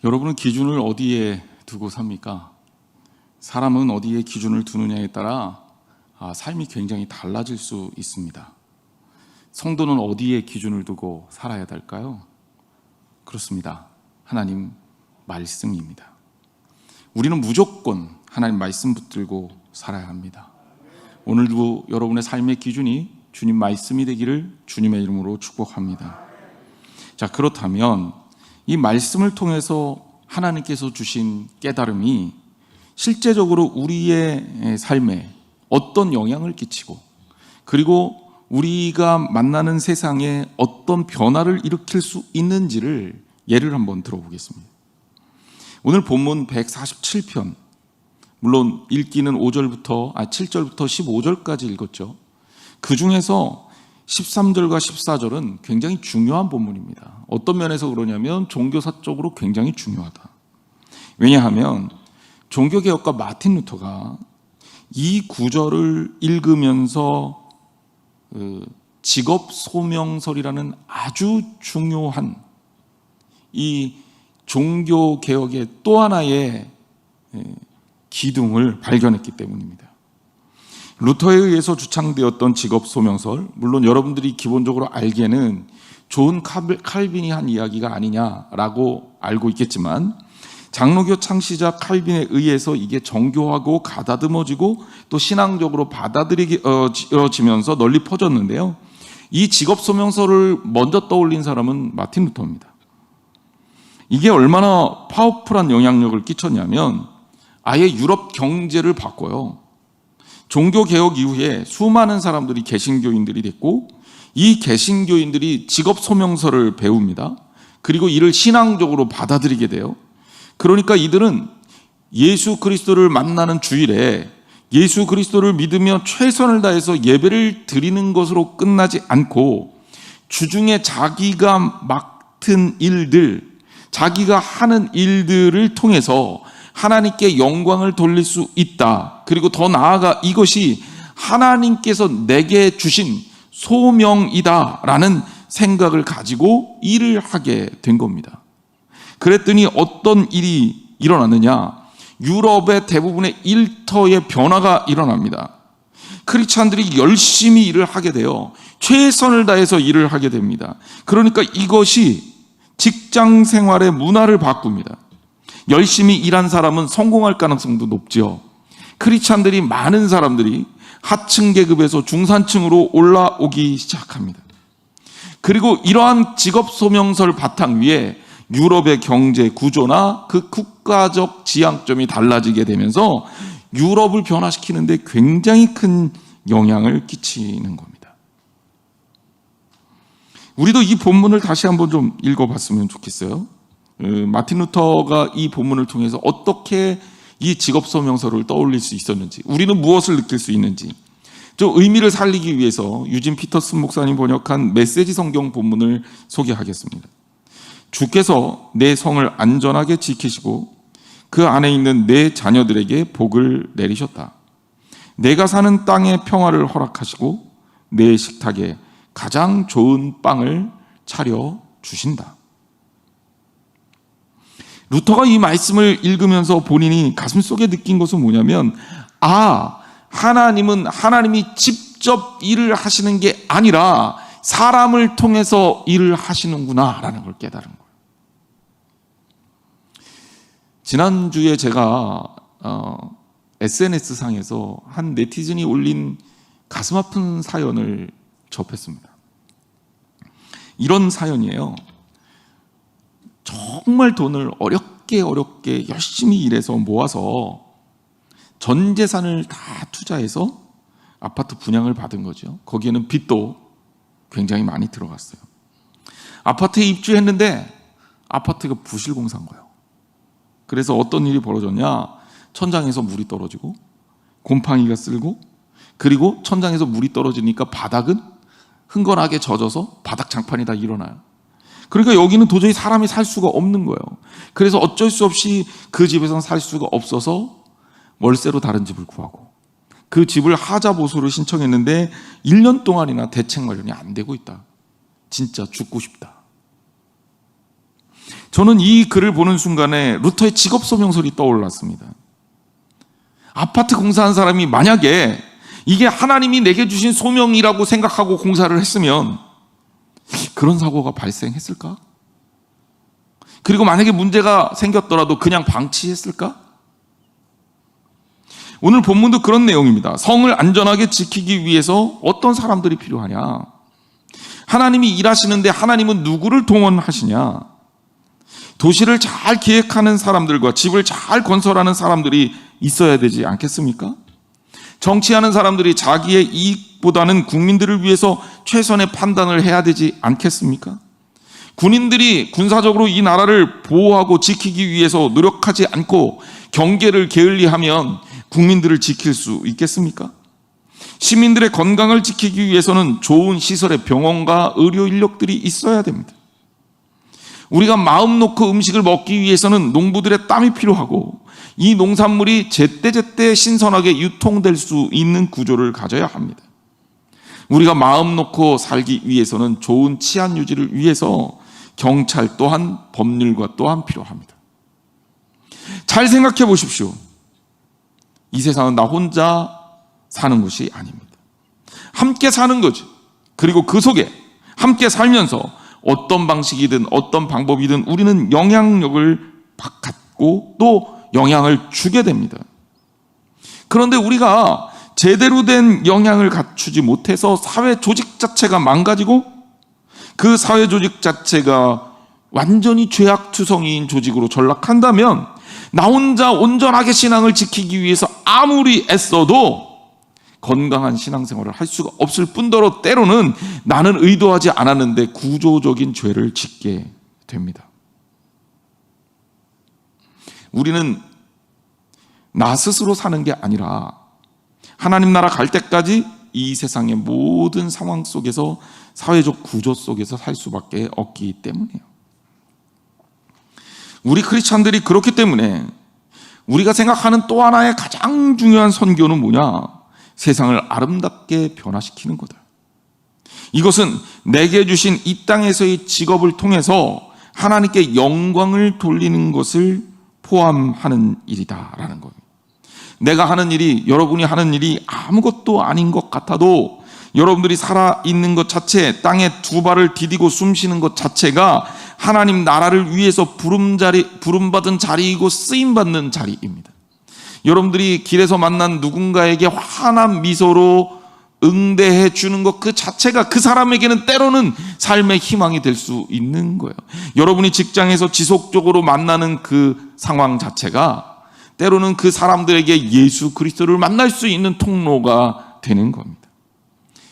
여러분은 기준을 어디에 두고 삽니까? 사람은 어디에 기준을 두느냐에 따라 삶이 굉장히 달라질 수 있습니다. 성도는 어디에 기준을 두고 살아야 될까요? 그렇습니다. 하나님 말씀입니다. 우리는 무조건 하나님 말씀 붙들고 살아야 합니다. 오늘도 여러분의 삶의 기준이 주님 말씀이 되기를 주님의 이름으로 축복합니다. 자, 그렇다면 이 말씀을 통해서 하나님께서 주신 깨달음이 실제적으로 우리의 삶에 어떤 영향을 끼치고, 그리고 우리가 만나는 세상에 어떤 변화를 일으킬 수 있는지를 예를 한번 들어보겠습니다. 오늘 본문 147편, 물론 읽기는 7절부터 15절까지 읽었죠. 그 중에서 13절과 14절은 굉장히 중요한 본문입니다. 어떤 면에서 그러냐면 종교사적으로 굉장히 중요하다. 왜냐하면 종교개혁가 마틴 루터가 이 구절을 읽으면서 직업소명설이라는 아주 중요한 이 종교개혁의 또 하나의 기둥을 발견했기 때문입니다. 루터에 의해서 주창되었던 직업소명설, 물론 여러분들이 기본적으로 알기에는 존 칼빈이 한 이야기가 아니냐라고 알고 있겠지만, 장로교 창시자 칼빈에 의해서 이게 정교하고 가다듬어지고 또 신앙적으로 받아들여지면서 널리 퍼졌는데요, 이 직업소명설을 먼저 떠올린 사람은 마틴 루터입니다. 이게 얼마나 파워풀한 영향력을 끼쳤냐면 아예 유럽 경제를 바꿔요. 종교개혁 이후에 수많은 사람들이 개신교인들이 됐고, 이 개신교인들이 직업소명설을 배웁니다. 그리고 이를 신앙적으로 받아들이게 돼요. 그러니까 이들은 예수 그리스도를 만나는 주일에 예수 그리스도를 믿으며 최선을 다해서 예배를 드리는 것으로 끝나지 않고, 주중에 자기가 맡은 일들, 자기가 하는 일들을 통해서 하나님께 영광을 돌릴 수 있다. 그리고 더 나아가 이것이 하나님께서 내게 주신 소명이다라는 생각을 가지고 일을 하게 된 겁니다. 그랬더니 어떤 일이 일어났느냐? 유럽의 대부분의 일터의 변화가 일어납니다. 크리스찬들이 열심히 일을 하게 돼요. 최선을 다해서 일을 하게 됩니다. 그러니까 이것이 직장 생활의 문화를 바꿉니다. 열심히 일한 사람은 성공할 가능성도 높죠. 크리스찬들이 많은 사람들이 하층 계급에서 중산층으로 올라오기 시작합니다. 그리고 이러한 직업소명설 바탕 위에 유럽의 경제 구조나 그 국가적 지향점이 달라지게 되면서 유럽을 변화시키는데 굉장히 큰 영향을 끼치는 겁니다. 우리도 이 본문을 다시 한번 좀 읽어봤으면 좋겠어요. 마틴 루터가 이 본문을 통해서 어떻게 이 직업소명설을 떠올릴 수 있었는지, 우리는 무엇을 느낄 수 있는지, 좀 의미를 살리기 위해서 유진 피터슨 목사님 번역한 메시지 성경 본문을 소개하겠습니다. 주께서 내 성을 안전하게 지키시고 그 안에 있는 내 자녀들에게 복을 내리셨다. 내가 사는 땅에 평화를 허락하시고 내 식탁에 가장 좋은 빵을 차려 주신다. 루터가 이 말씀을 읽으면서 본인이 가슴속에 느낀 것은 뭐냐면, 하나님이 직접 일을 하시는 게 아니라 사람을 통해서 일을 하시는구나 라는 걸 깨달은 거예요. 지난주에 제가 SNS상에서 한 네티즌이 올린 가슴 아픈 사연을 접했습니다. 이런 사연이에요. 정말 돈을 어렵게 열심히 일해서 모아서 전 재산을 다 투자해서 아파트 분양을 받은 거죠. 거기에는 빚도 굉장히 많이 들어갔어요. 아파트에 입주했는데 아파트가 부실공사인 거예요. 그래서 어떤 일이 벌어졌냐? 천장에서 물이 떨어지고 곰팡이가 쓸고, 그리고 천장에서 물이 떨어지니까 바닥은 흥건하게 젖어서 바닥 장판이 다 일어나요. 그러니까 여기는 도저히 사람이 살 수가 없는 거예요. 그래서 어쩔 수 없이 그 집에서는 살 수가 없어서 월세로 다른 집을 구하고, 그 집을 하자 보수를 신청했는데 1년 동안이나 대책 마련이 안 되고 있다. 진짜 죽고 싶다. 저는 이 글을 보는 순간에 루터의 직업 소명설이 떠올랐습니다. 아파트 공사한 사람이 만약에 이게 하나님이 내게 주신 소명이라고 생각하고 공사를 했으면 그런 사고가 발생했을까? 그리고 만약에 문제가 생겼더라도 그냥 방치했을까? 오늘 본문도 그런 내용입니다. 성을 안전하게 지키기 위해서 어떤 사람들이 필요하냐? 하나님이 일하시는데 하나님은 누구를 동원하시냐? 도시를 잘 기획하는 사람들과 집을 잘 건설하는 사람들이 있어야 되지 않겠습니까? 정치하는 사람들이 자기의 이익보다는 국민들을 위해서 최선의 판단을 해야 되지 않겠습니까? 군인들이 군사적으로 이 나라를 보호하고 지키기 위해서 노력하지 않고 경계를 게을리하면 국민들을 지킬 수 있겠습니까? 시민들의 건강을 지키기 위해서는 좋은 시설의 병원과 의료 인력들이 있어야 됩니다. 우리가 마음 놓고 음식을 먹기 위해서는 농부들의 땀이 필요하고 이 농산물이 제때제때 신선하게 유통될 수 있는 구조를 가져야 합니다. 우리가 마음 놓고 살기 위해서는 좋은 치안 유지를 위해서 경찰 또한 법률과 또한 필요합니다. 잘 생각해 보십시오. 이 세상은 나 혼자 사는 것이 아닙니다. 함께 사는 거죠. 그리고 그 속에 함께 살면서 어떤 방식이든 어떤 방법이든 우리는 영향력을 갖고 또 영향을 주게 됩니다. 그런데 우리가 제대로 된 영향을 갖추지 못해서 사회 조직 자체가 망가지고 그 사회 조직 자체가 완전히 죄악투성이인 조직으로 전락한다면 나 혼자 온전하게 신앙을 지키기 위해서 아무리 애써도 건강한 신앙생활을 할 수가 없을 뿐더러 때로는 나는 의도하지 않았는데 구조적인 죄를 짓게 됩니다. 우리는 나 스스로 사는 게 아니라 하나님 나라 갈 때까지 이 세상의 모든 상황 속에서 사회적 구조 속에서 살 수밖에 없기 때문이에요. 우리 크리스찬들이 그렇기 때문에 우리가 생각하는 또 하나의 가장 중요한 선교는 뭐냐? 세상을 아름답게 변화시키는 거다. 이것은 내게 주신 이 땅에서의 직업을 통해서 하나님께 영광을 돌리는 것을 포함하는 일이다라는 겁니다. 내가 하는 일이, 여러분이 하는 일이 아무것도 아닌 것 같아도 여러분들이 살아있는 것 자체, 땅에 두 발을 디디고 숨쉬는 것 자체가 하나님 나라를 위해서 부름받은 자리이고 쓰임받는 자리입니다. 여러분들이 길에서 만난 누군가에게 환한 미소로 응대해 주는 것 그 자체가 그 사람에게는 때로는 삶의 희망이 될 수 있는 거예요. 여러분이 직장에서 지속적으로 만나는 그 상황 자체가 때로는 그 사람들에게 예수 그리스도를 만날 수 있는 통로가 되는 겁니다.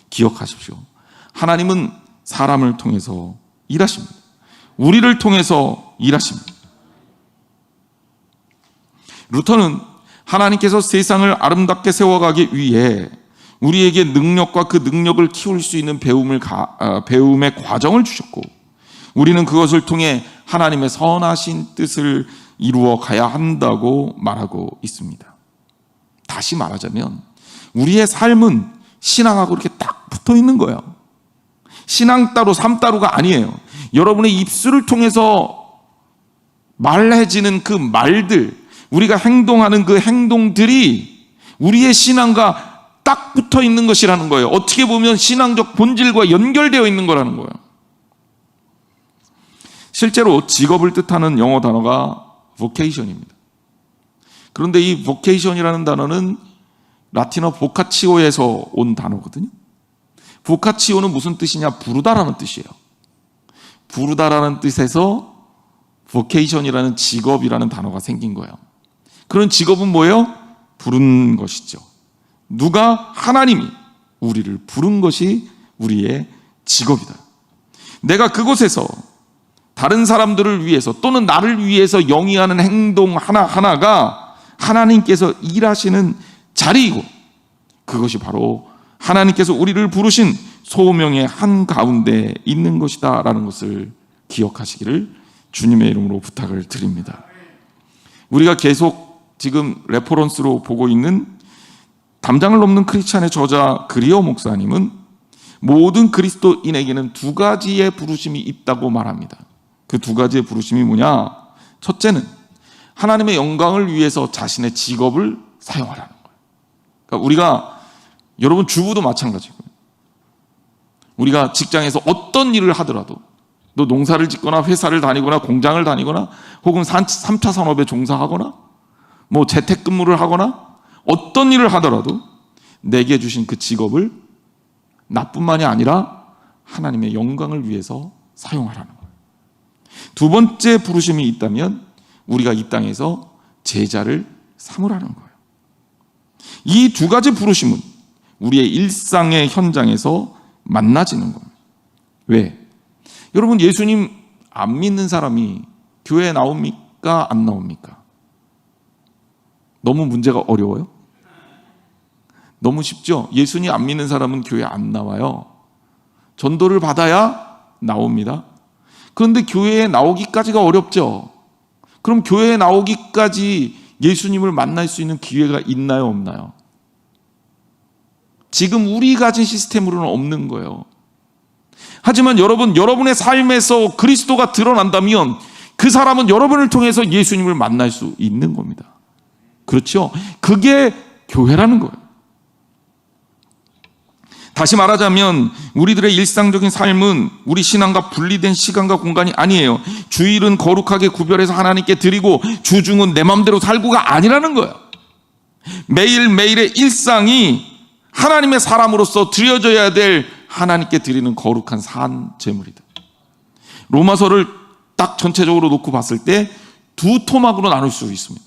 기억하십시오. 하나님은 사람을 통해서 일하십니다. 우리를 통해서 일하십니다. 루터는 하나님께서 세상을 아름답게 세워가기 위해 우리에게 능력과 그 능력을 키울 수 있는 배움의 과정을 주셨고 우리는 그것을 통해 하나님의 선하신 뜻을 이루어 가야 한다고 말하고 있습니다. 다시 말하자면 우리의 삶은 신앙하고 이렇게 딱 붙어 있는 거예요. 신앙 따로 삶 따로가 아니에요. 여러분의 입술을 통해서 말해지는 그 말들, 우리가 행동하는 그 행동들이 우리의 신앙과 딱 붙어 있는 것이라는 거예요. 어떻게 보면 신앙적 본질과 연결되어 있는 거라는 거예요. 실제로 직업을 뜻하는 영어 단어가 vocation입니다. 그런데 이 vocation이라는 단어는 라틴어 보카치오에서 온 단어거든요. 보카치오는 무슨 뜻이냐? 부르다라는 뜻이에요. 부르다라는 뜻에서 vocation이라는 직업이라는 단어가 생긴 거예요. 그런 직업은 뭐예요? 부른 것이죠. 누가? 하나님이 우리를 부른 것이 우리의 직업이다. 내가 그곳에서 다른 사람들을 위해서 또는 나를 위해서 영위하는 행동 하나하나가 하나님께서 일하시는 자리이고 그것이 바로 하나님께서 우리를 부르신 소명의 한가운데 있는 것이다 라는 것을 기억하시기를 주님의 이름으로 부탁을 드립니다. 우리가 계속 지금 레퍼런스로 보고 있는 담장을 넘는 크리스찬의 저자 그리어 목사님은 모든 그리스도인에게는 두 가지의 부르심이 있다고 말합니다. 그 두 가지의 부르심이 뭐냐? 첫째는 하나님의 영광을 위해서 자신의 직업을 사용하라는 거예요. 그러니까 우리가, 여러분 주부도 마찬가지고요. 우리가 직장에서 어떤 일을 하더라도, 너 농사를 짓거나 회사를 다니거나 공장을 다니거나 혹은 3차 산업에 종사하거나 뭐 재택근무를 하거나 어떤 일을 하더라도 내게 주신 그 직업을 나뿐만이 아니라 하나님의 영광을 위해서 사용하라는 거예요. 두 번째 부르심이 있다면 우리가 이 땅에서 제자를 삼으라는 거예요. 이 두 가지 부르심은 우리의 일상의 현장에서 만나지는 겁니다. 왜? 여러분, 예수님 안 믿는 사람이 교회에 나옵니까? 안 나옵니까? 너무 문제가 어려워요? 너무 쉽죠? 예수님 안 믿는 사람은 교회 안 나와요. 전도를 받아야 나옵니다. 그런데 교회에 나오기까지가 어렵죠? 그럼 교회에 나오기까지 예수님을 만날 수 있는 기회가 있나요? 없나요? 지금 우리 가진 시스템으로는 없는 거예요. 하지만 여러분, 여러분의 삶에서 그리스도가 드러난다면 그 사람은 여러분을 통해서 예수님을 만날 수 있는 겁니다. 그렇죠? 그게 교회라는 거예요. 다시 말하자면 우리들의 일상적인 삶은 우리 신앙과 분리된 시간과 공간이 아니에요. 주일은 거룩하게 구별해서 하나님께 드리고 주중은 내 마음대로 살고가 아니라는 거예요. 매일매일의 일상이 하나님의 사람으로서 드려져야 될 하나님께 드리는 거룩한 산 제물이다. 로마서를 딱 전체적으로 놓고 봤을 때 두 토막으로 나눌 수 있습니다.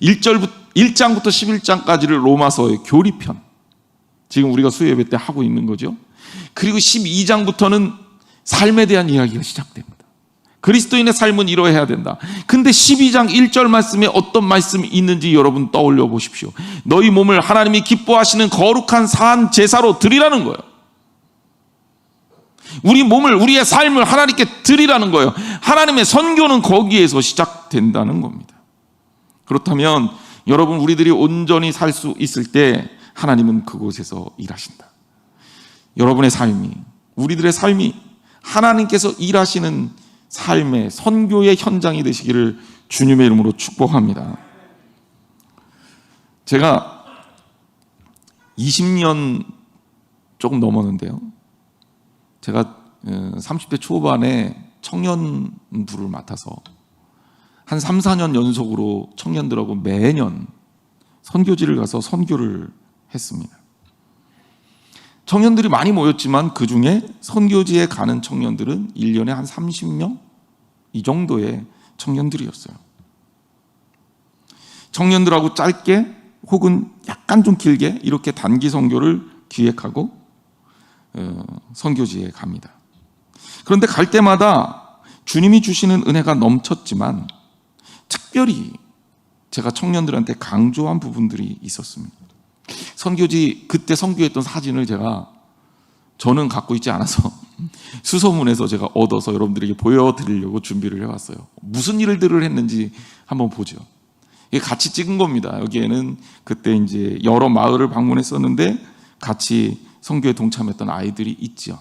1장부터 11장까지를 로마서의 교리편, 지금 우리가 수요예배 때 하고 있는 거죠. 그리고 12장부터는 삶에 대한 이야기가 시작됩니다. 그리스도인의 삶은 이러해야 된다. 근데 12장 1절 말씀에 어떤 말씀이 있는지 여러분 떠올려 보십시오. 너희 몸을 하나님이 기뻐하시는 거룩한 산 제사로 드리라는 거예요. 우리 몸을, 우리의 삶을 하나님께 드리라는 거예요. 하나님의 선교는 거기에서 시작된다는 겁니다. 그렇다면 여러분, 우리들이 온전히 살 수 있을 때 하나님은 그곳에서 일하신다. 여러분의 삶이, 우리들의 삶이 하나님께서 일하시는 삶의 선교의 현장이 되시기를 주님의 이름으로 축복합니다. 제가 20년 조금 넘었는데요, 제가 30대 초반에 청년부를 맡아서 한 3, 4년 연속으로 청년들하고 매년 선교지를 가서 선교를 했습니다. 청년들이 많이 모였지만 그 중에 선교지에 가는 청년들은 1년에 한 30명? 이 정도의 청년들이었어요. 청년들하고 짧게 혹은 약간 좀 길게 이렇게 단기 선교를 기획하고 선교지에 갑니다. 그런데 갈 때마다 주님이 주시는 은혜가 넘쳤지만 특별히 제가 청년들한테 강조한 부분들이 있었습니다. 선교지 그때 선교했던 사진을 저는 갖고 있지 않아서 수소문에서 제가 얻어서 여러분들에게 보여드리려고 준비를 해왔어요. 무슨 일들을 했는지 한번 보죠. 이게 같이 찍은 겁니다. 여기에는 그때 이제 여러 마을을 방문했었는데 같이 선교에 동참했던 아이들이 있죠.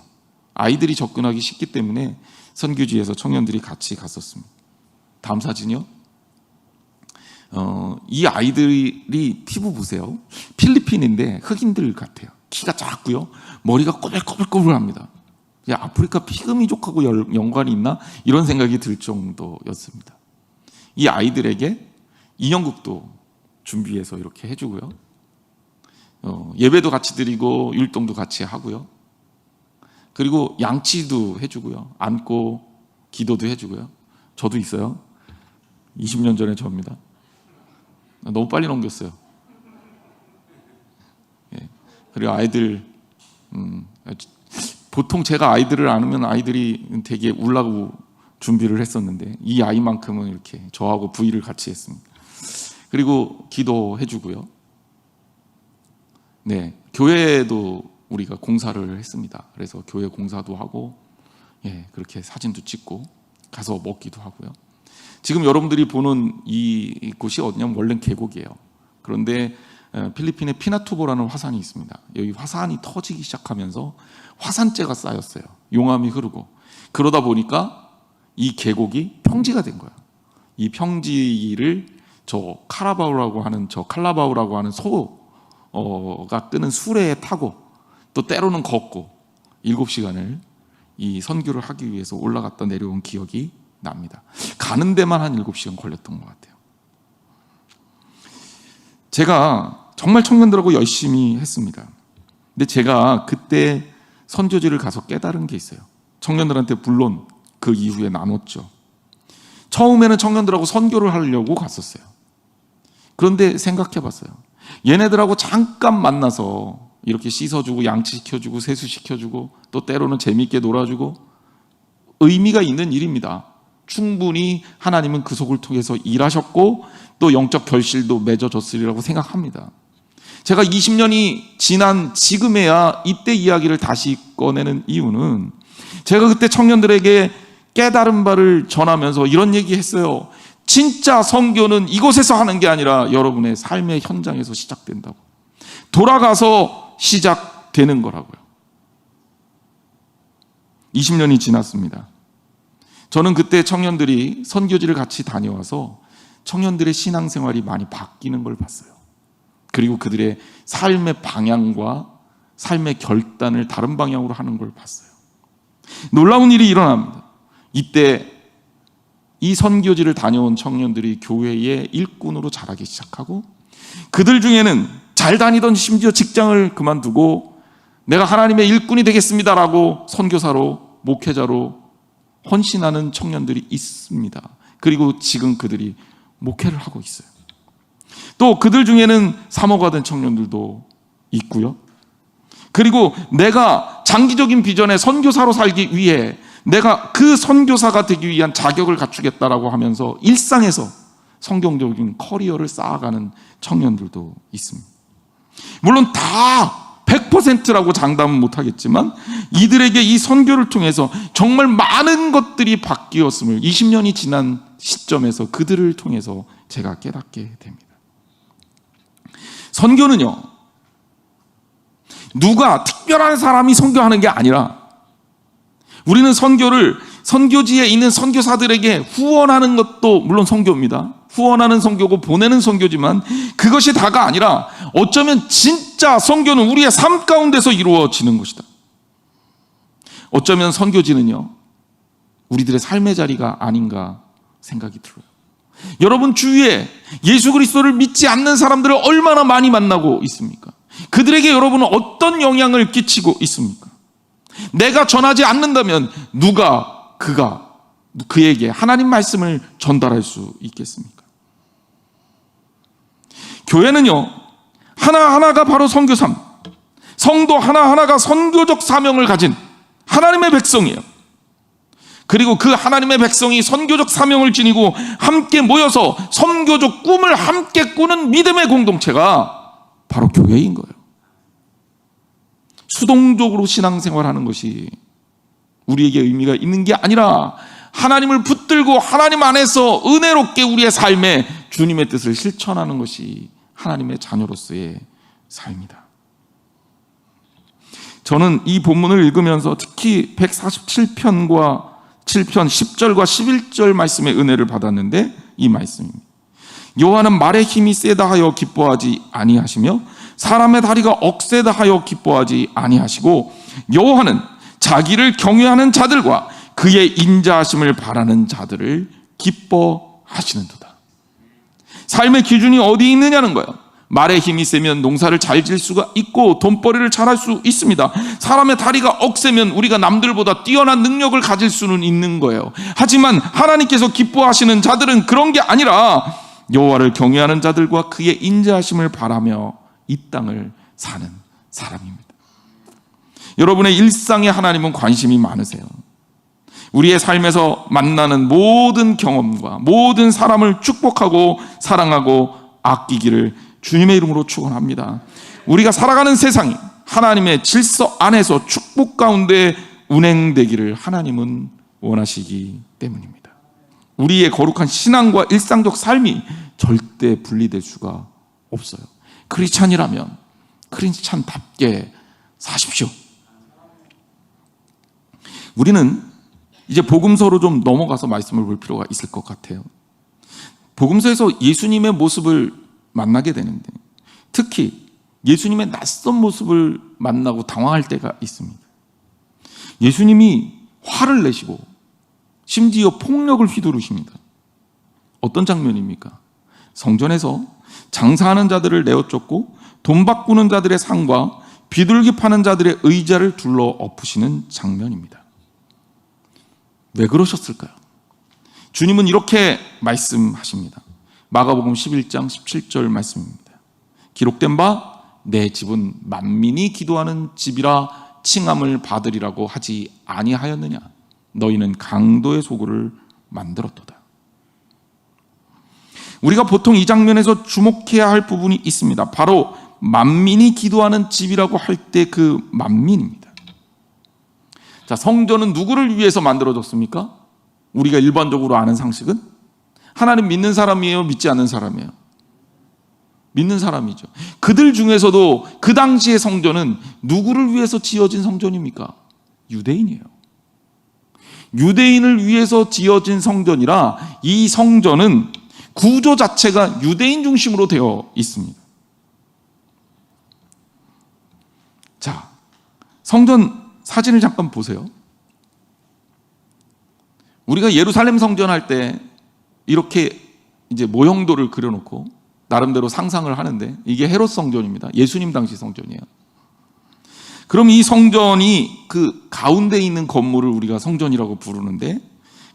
아이들이 접근하기 쉽기 때문에 선교지에서 청년들이 같이 갔었습니다. 다음 사진이요. 이 아이들이 피부 보세요. 필리핀인데 흑인들 같아요. 키가 작고요. 머리가 꼬불꼬불합니다. 아프리카 피그미족하고 연관이 있나? 이런 생각이 들 정도였습니다. 이 아이들에게 인형극도 준비해서 이렇게 해주고요. 예배도 같이 드리고 율동도 같이 하고요. 그리고 양치도 해주고요. 안고 기도도 해주고요. 저도 있어요. 20년 전에 저입니다. 너무 빨리 넘겼어요. 예. 그리고 아이들, 보통 제가 아이들을 안으면 아이들이 되게 울라고 준비를 했었는데 이 아이만큼은 이렇게 저하고 부의를 같이 했습니다. 그리고 기도해주고요. 네, 교회도 우리가 공사를 했습니다. 그래서 교회 공사도 하고, 예, 그렇게 사진도 찍고 가서 먹기도 하고요. 지금 여러분들이 보는 이 곳이 어디냐면 원래는 계곡이에요. 그런데 필리핀에 피나투보라는 화산이 있습니다. 여기 화산이 터지기 시작하면서 화산재가 쌓였어요. 용암이 흐르고. 그러다 보니까 이 계곡이 평지가 된 거야. 이 평지를 칼라바우라고 하는 소가 끄는 수레에 타고 또 때로는 걷고 7시간을 이 선교를 하기 위해서 올라갔다 내려온 기억이 납니다. 가는 데만 한 7시간 걸렸던 것 같아요. 제가 정말 청년들하고 열심히 했습니다. 근데 제가 그때 선교지를 가서 깨달은 게 있어요. 청년들한테 물론 그 이후에 나눴죠. 처음에는 청년들하고 선교를 하려고 갔었어요. 그런데 생각해 봤어요. 얘네들하고 잠깐 만나서 이렇게 씻어주고 양치시켜주고 세수시켜주고 또 때로는 재미있게 놀아주고 의미가 있는 일입니다. 충분히 하나님은 그 속을 통해서 일하셨고 또 영적 결실도 맺어졌으리라고 생각합니다. 제가 20년이 지난 지금에야 이때 이야기를 다시 꺼내는 이유는 제가 그때 청년들에게 깨달은 바를 전하면서 이런 얘기 했어요. 진짜 선교는 이곳에서 하는 게 아니라 여러분의 삶의 현장에서 시작된다고. 돌아가서 시작되는 거라고요. 20년이 지났습니다. 저는 그때 청년들이 선교지를 같이 다녀와서 청년들의 신앙생활이 많이 바뀌는 걸 봤어요. 그리고 그들의 삶의 방향과 삶의 결단을 다른 방향으로 하는 걸 봤어요. 놀라운 일이 일어납니다. 이때 이 선교지를 다녀온 청년들이 교회의 일꾼으로 자라기 시작하고 그들 중에는 잘 다니던 심지어 직장을 그만두고 내가 하나님의 일꾼이 되겠습니다라고 선교사로 목회자로 헌신하는 청년들이 있습니다. 그리고 지금 그들이 목회를 하고 있어요. 또 그들 중에는 사모가 된 청년들도 있고요. 그리고 내가 장기적인 비전의 선교사로 살기 위해 내가 그 선교사가 되기 위한 자격을 갖추겠다라고 하면서 일상에서 성경적인 커리어를 쌓아가는 청년들도 있습니다. 물론 다 100%라고 장담은 못하겠지만 이들에게 이 선교를 통해서 정말 많은 것들이 바뀌었음을 20년이 지난 시점에서 그들을 통해서 제가 깨닫게 됩니다. 선교는요, 누가 특별한 사람이 선교하는 게 아니라 우리는 선교를 선교지에 있는 선교사들에게 후원하는 것도 물론 선교입니다. 후원하는 선교고 보내는 선교지만 그것이 다가 아니라 어쩌면 진짜 선교는 우리의 삶 가운데서 이루어지는 것이다. 어쩌면 선교지는요, 우리들의 삶의 자리가 아닌가 생각이 들어요. 여러분 주위에 예수 그리스도를 믿지 않는 사람들을 얼마나 많이 만나고 있습니까? 그들에게 여러분은 어떤 영향을 끼치고 있습니까? 내가 전하지 않는다면 누가 그에게 하나님 말씀을 전달할 수 있겠습니까? 교회는요, 하나하나가 바로 선교사입니다. 성도 하나하나가 선교적 사명을 가진 하나님의 백성이에요. 그리고 그 하나님의 백성이 선교적 사명을 지니고 함께 모여서 선교적 꿈을 함께 꾸는 믿음의 공동체가 바로 교회인 거예요. 수동적으로 신앙생활하는 것이 우리에게 의미가 있는 게 아니라 하나님을 붙들고 하나님 안에서 은혜롭게 우리의 삶에 주님의 뜻을 실천하는 것이 하나님의 자녀로서의 삶이다. 저는 이 본문을 읽으면서 특히 147편과 7편 10절과 11절 말씀의 은혜를 받았는데 이 말씀입니다. 여호와는 말의 힘이 세다 하여 기뻐하지 아니하시며 사람의 다리가 억세다 하여 기뻐하지 아니하시고 여호와는 자기를 경외하는 자들과 그의 인자하심을 바라는 자들을 기뻐하시는도다. 삶의 기준이 어디 있느냐는 거예요. 말의 힘이 세면 농사를 잘 질 수가 있고 돈벌이를 잘할 수 있습니다. 사람의 다리가 억세면 우리가 남들보다 뛰어난 능력을 가질 수는 있는 거예요. 하지만 하나님께서 기뻐하시는 자들은 그런 게 아니라 여호와를 경외하는 자들과 그의 인자하심을 바라며 이 땅을 사는 사람입니다. 여러분의 일상에 하나님은 관심이 많으세요. 우리의 삶에서 만나는 모든 경험과 모든 사람을 축복하고 사랑하고 아끼기를 주님의 이름으로 축원합니다. 우리가 살아가는 세상이 하나님의 질서 안에서 축복 가운데 운행되기를 하나님은 원하시기 때문입니다. 우리의 거룩한 신앙과 일상적 삶이 절대 분리될 수가 없어요. 크리스찬이라면 크리스찬답게 사십시오. 우리는 이제 복음서로 좀 넘어가서 말씀을 볼 필요가 있을 것 같아요. 복음서에서 예수님의 모습을 만나게 되는데, 특히 예수님의 낯선 모습을 만나고 당황할 때가 있습니다. 예수님이 화를 내시고 심지어 폭력을 휘두르십니다. 어떤 장면입니까? 성전에서 장사하는 자들을 내어 쫓고 돈 바꾸는 자들의 상과 비둘기 파는 자들의 의자를 둘러 엎으시는 장면입니다. 왜 그러셨을까요? 주님은 이렇게 말씀하십니다. 마가복음 11장 17절 말씀입니다. 기록된 바 내 집은 만민이 기도하는 집이라 칭함을 받으리라고 하지 아니하였느냐? 너희는 강도의 소굴을 만들었도다. 우리가 보통 이 장면에서 주목해야 할 부분이 있습니다. 바로 만민이 기도하는 집이라고 할 때 그 만민입니다. 자, 성전은 누구를 위해서 만들어졌습니까? 우리가 일반적으로 아는 상식은 하나님 믿는 사람이에요? 믿지 않는 사람이에요? 믿는 사람이죠. 그들 중에서도 그 당시의 성전은 누구를 위해서 지어진 성전입니까? 유대인이에요. 유대인을 위해서 지어진 성전이라 이 성전은 구조 자체가 유대인 중심으로 되어 있습니다. 자, 성전 사진을 잠깐 보세요. 우리가 예루살렘 성전 할 때 이렇게 이제 모형도를 그려놓고 나름대로 상상을 하는데, 이게 헤롯 성전입니다. 예수님 당시 성전이에요. 그럼 이 성전이 그 가운데 있는 건물을 우리가 성전이라고 부르는데,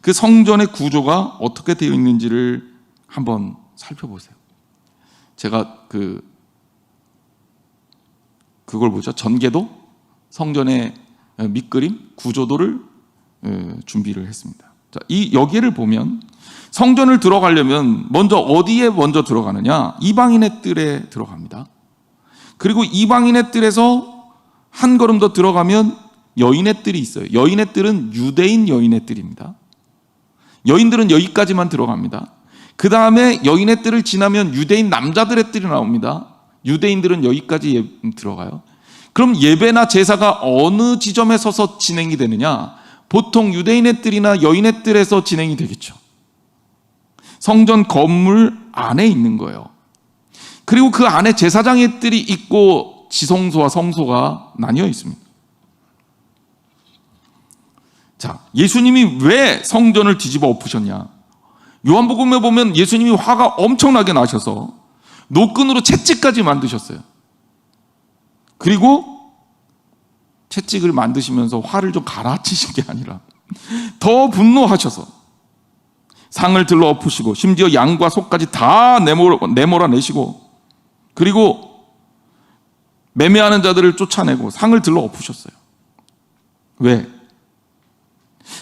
그 성전의 구조가 어떻게 되어 있는지를 한번 살펴보세요. 제가 그걸 보죠. 전개도 성전의 밑그림 구조도를 준비를 했습니다. 자, 이 여기를 보면 성전을 들어가려면 먼저 어디에 먼저 들어가느냐? 이방인의 뜰에 들어갑니다. 그리고 이방인의 뜰에서 한 걸음 더 들어가면 여인의 뜰이 있어요. 여인의 뜰은 유대인 여인의 뜰입니다. 여인들은 여기까지만 들어갑니다. 그 다음에 여인의 뜰을 지나면 유대인 남자들의 뜰이 나옵니다. 유대인들은 여기까지 들어가요. 그럼 예배나 제사가 어느 지점에 서서 진행이 되느냐? 보통 유대인의 뜰이나 여인의 뜰에서 진행이 되겠죠. 성전 건물 안에 있는 거예요. 그리고 그 안에 제사장의 뜰이 있고 지성소와 성소가 나뉘어 있습니다. 자, 예수님이 왜 성전을 뒤집어 엎으셨냐? 요한복음에 보면 예수님이 화가 엄청나게 나셔서 노끈으로 채찍까지 만드셨어요. 그리고 채찍을 만드시면서 화를 좀 가라앉히신 게 아니라 더 분노하셔서 상을 들러 엎으시고 심지어 양과 소까지 다 내몰아내시고, 그리고 매매하는 자들을 쫓아내고 상을 들러 엎으셨어요. 왜?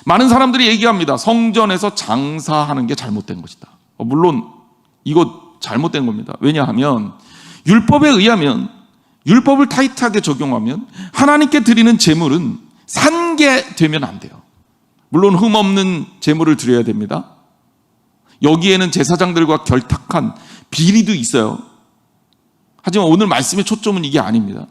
많은 사람들이 얘기합니다. 성전에서 장사하는 게 잘못된 것이다. 물론 이거 잘못된 겁니다. 왜냐하면 율법에 의하면, 율법을 타이트하게 적용하면 하나님께 드리는 제물은 산 게 되면 안 돼요. 물론 흠없는 제물을 드려야 됩니다. 여기에는 제사장들과 결탁한 비리도 있어요. 하지만 오늘 말씀의 초점은 이게 아닙니다.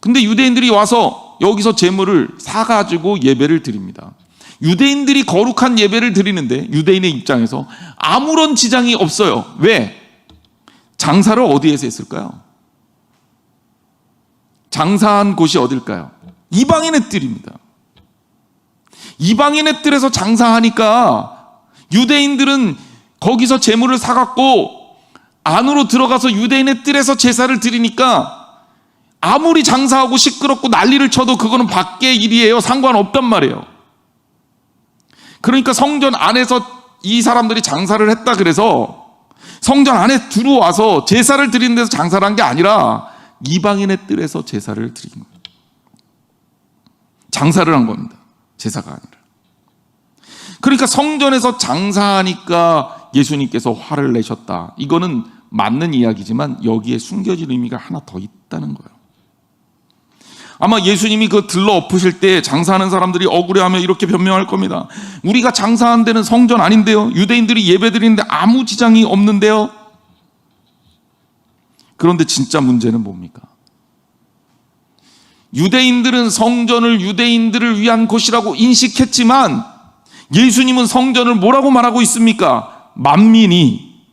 근데 유대인들이 와서 여기서 제물을 사가지고 예배를 드립니다. 유대인들이 거룩한 예배를 드리는데 유대인의 입장에서 아무런 지장이 없어요. 왜? 장사를 어디에서 했을까요? 장사한 곳이 어딜까요? 이방인의 뜰입니다. 이방인의 뜰에서 장사하니까 유대인들은 거기서 제물을 사갖고 안으로 들어가서 유대인의 뜰에서 제사를 드리니까 아무리 장사하고 시끄럽고 난리를 쳐도 그거는 밖의 일이에요. 상관없단 말이에요. 그러니까 성전 안에서 이 사람들이 장사를 했다 그래서 성전 안에 들어와서 제사를 드리는 데서 장사를 한 게 아니라 이방인의 뜰에서 제사를 드린 거예요. 장사를 한 겁니다. 제사가 아니라. 그러니까 성전에서 장사하니까 예수님께서 화를 내셨다. 이거는 맞는 이야기지만 여기에 숨겨진 의미가 하나 더 있다는 거예요. 아마 예수님이 그 들러 엎으실 때 장사하는 사람들이 억울해하며 이렇게 변명할 겁니다. 우리가 장사한 데는 성전 아닌데요. 유대인들이 예배드리는데 아무 지장이 없는데요. 그런데 진짜 문제는 뭡니까? 유대인들은 성전을 유대인들을 위한 곳이라고 인식했지만 예수님은 성전을 뭐라고 말하고 있습니까? 만민이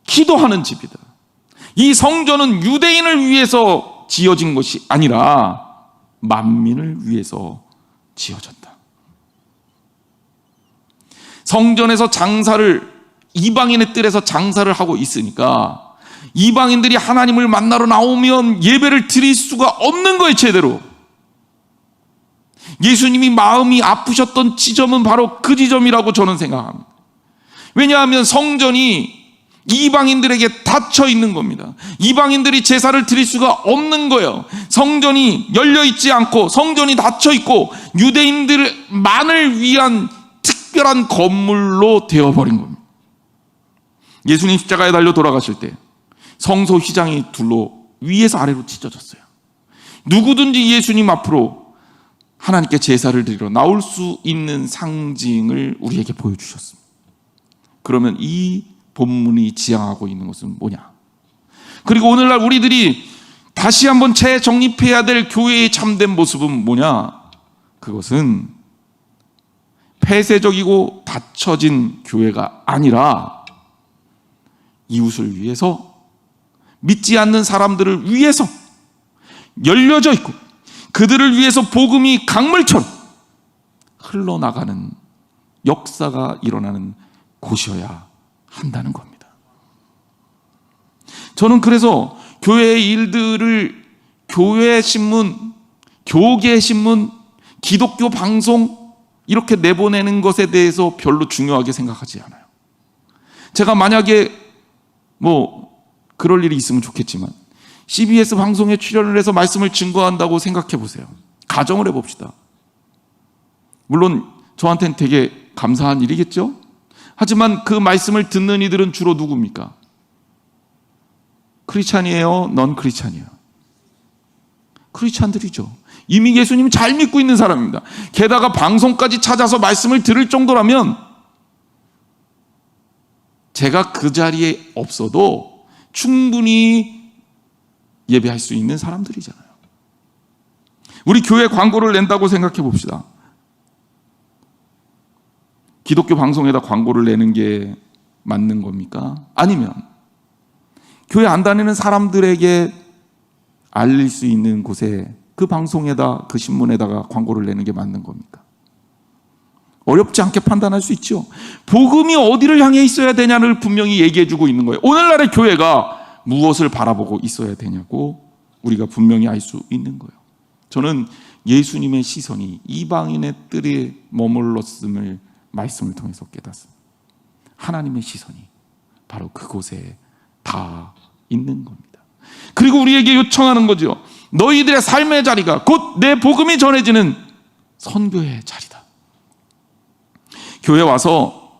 기도하는 집이다. 이 성전은 유대인을 위해서 지어진 것이 아니라 만민을 위해서 지어졌다. 성전에서 장사를, 이방인의 뜰에서 장사를 하고 있으니까 이방인들이 하나님을 만나러 나오면 예배를 드릴 수가 없는 거예요, 제대로. 예수님이 마음이 아프셨던 지점은 바로 그 지점이라고 저는 생각합니다. 왜냐하면 성전이 이방인들에게 닫혀 있는 겁니다. 이방인들이 제사를 드릴 수가 없는 거예요. 성전이 열려 있지 않고 성전이 닫혀 있고 유대인들만을 위한 특별한 건물로 되어버린 겁니다. 예수님 십자가에 달려 돌아가실 때 성소 휘장이 둘로 위에서 아래로 찢어졌어요. 누구든지 예수님 앞으로 하나님께 제사를 드리러 나올 수 있는 상징을 우리에게 보여주셨습니다. 그러면 이 본문이 지향하고 있는 것은 뭐냐? 그리고 오늘날 우리들이 다시 한번 재정립해야 될 교회의 참된 모습은 뭐냐? 그것은 폐쇄적이고 닫혀진 교회가 아니라 이웃을 위해서, 믿지 않는 사람들을 위해서 열려져 있고 그들을 위해서 복음이 강물처럼 흘러나가는 역사가 일어나는 곳이어야 한다는 겁니다. 저는 그래서 교회의 일들을 교회 신문, 교계 신문, 기독교 방송 이렇게 내보내는 것에 대해서 별로 중요하게 생각하지 않아요. 제가 만약에 그럴 일이 있으면 좋겠지만 CBS 방송에 출연을 해서 말씀을 증거한다고 생각해 보세요. 가정을 해봅시다. 물론 저한테는 되게 감사한 일이겠죠? 하지만 그 말씀을 듣는 이들은 주로 누굽니까? 크리스찬이에요? 넌 크리스찬이에요? 크리스찬들이죠. 이미 예수님 잘 믿고 있는 사람입니다. 게다가 방송까지 찾아서 말씀을 들을 정도라면 제가 그 자리에 없어도 충분히 예배할 수 있는 사람들이잖아요. 우리 교회 광고를 낸다고 생각해 봅시다. 기독교 방송에다 광고를 내는 게 맞는 겁니까? 아니면 교회 안 다니는 사람들에게 알릴 수 있는 곳에 그 방송에다, 그 신문에다가 광고를 내는 게 맞는 겁니까? 어렵지 않게 판단할 수 있죠. 복음이 어디를 향해 있어야 되냐를 분명히 얘기해 주고 있는 거예요. 오늘날의 교회가 무엇을 바라보고 있어야 되냐고 우리가 분명히 알 수 있는 거예요. 저는 예수님의 시선이 이방인의 뜰에 머물렀음을 말씀을 통해서 깨닫습니다. 하나님의 시선이 바로 그곳에 다 있는 겁니다. 그리고 우리에게 요청하는 거죠. 너희들의 삶의 자리가 곧 내 복음이 전해지는 선교의 자리다. 교회 와서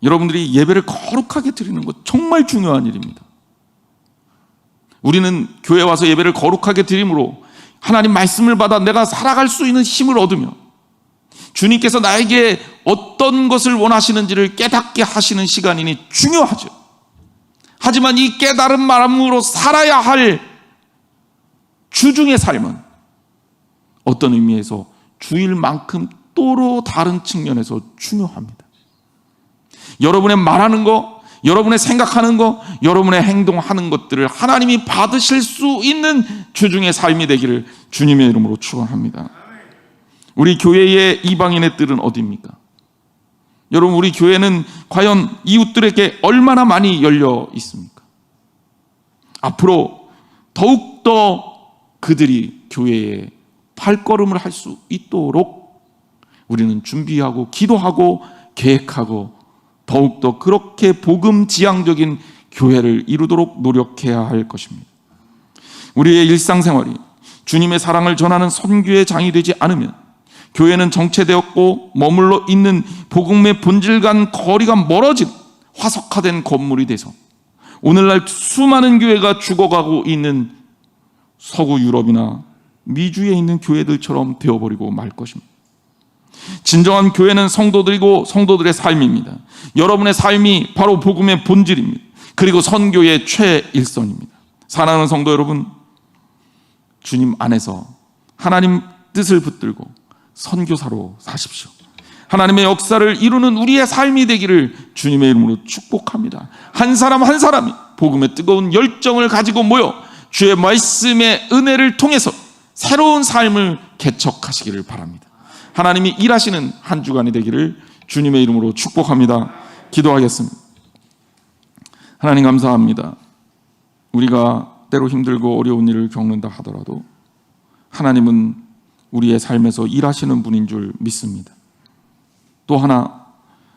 여러분들이 예배를 거룩하게 드리는 것 정말 중요한 일입니다. 우리는 교회 와서 예배를 거룩하게 드림으로 하나님 말씀을 받아 내가 살아갈 수 있는 힘을 얻으며 주님께서 나에게 어떤 것을 원하시는지를 깨닫게 하시는 시간이니 중요하죠. 하지만 이 깨달은 마음으로 살아야 할 주중의 삶은 어떤 의미에서 주일만큼 또로 다른 측면에서 중요합니다. 여러분의 말하는 거, 여러분의 생각하는 거, 여러분의 행동하는 것들을 하나님이 받으실 수 있는 주중의 삶이 되기를 주님의 이름으로 축원합니다. 우리 교회의 이방인의 뜰은 어디입니까? 여러분, 우리 교회는 과연 이웃들에게 얼마나 많이 열려 있습니까? 앞으로 더욱더 그들이 교회에 발걸음을 할 수 있도록 우리는 준비하고 기도하고 계획하고 더욱더 그렇게 복음 지향적인 교회를 이루도록 노력해야 할 것입니다. 우리의 일상생활이 주님의 사랑을 전하는 선교의 장이 되지 않으면 교회는 정체되었고 머물러 있는 복음의 본질과는 거리가 멀어진 화석화된 건물이 돼서 오늘날 수많은 교회가 죽어가고 있는 서구 유럽이나 미주에 있는 교회들처럼 되어버리고 말 것입니다. 진정한 교회는 성도들이고 성도들의 삶입니다. 여러분의 삶이 바로 복음의 본질입니다. 그리고 선교의 최일선입니다. 사랑하는 성도 여러분, 주님 안에서 하나님 뜻을 붙들고 선교사로 사십시오. 하나님의 역사를 이루는 우리의 삶이 되기를 주님의 이름으로 축복합니다. 한 사람 한 사람이 복음의 뜨거운 열정을 가지고 모여 주의 말씀의 은혜를 통해서 새로운 삶을 개척하시기를 바랍니다. 하나님이 일하시는 한 주간이 되기를 주님의 이름으로 축복합니다. 기도하겠습니다. 하나님 감사합니다. 우리가 때로 힘들고 어려운 일을 겪는다 하더라도 하나님은 우리의 삶에서 일하시는 분인 줄 믿습니다. 또 하나,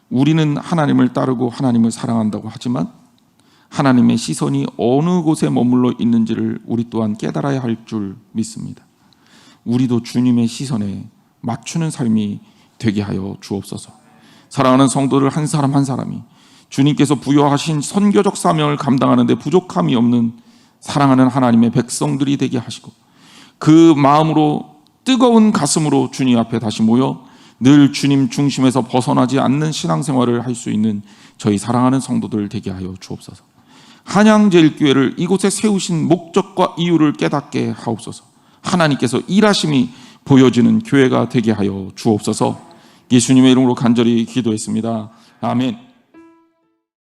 우리는 하나님을 따르고 하나님을 사랑한다고 하지만 하나님의 시선이 어느 곳에 머물러 있는지를 우리 또한 깨달아야 할 줄 믿습니다. 우리도 주님의 시선에 맞추는 삶이 되게 하여 주옵소서. 사랑하는 성도들 한 사람 한 사람이 주님께서 부여하신 선교적 사명을 감당하는 데 부족함이 없는 사랑하는 하나님의 백성들이 되게 하시고 그 마음으로 뜨거운 가슴으로 주님 앞에 다시 모여 늘 주님 중심에서 벗어나지 않는 신앙생활을 할 수 있는 저희 사랑하는 성도들 되게 하여 주옵소서. 한양제일교회를 이곳에 세우신 목적과 이유를 깨닫게 하옵소서. 하나님께서 일하심이 보여지는 교회가 되게 하여 주옵소서. 예수님의 이름으로 간절히 기도했습니다. 아멘.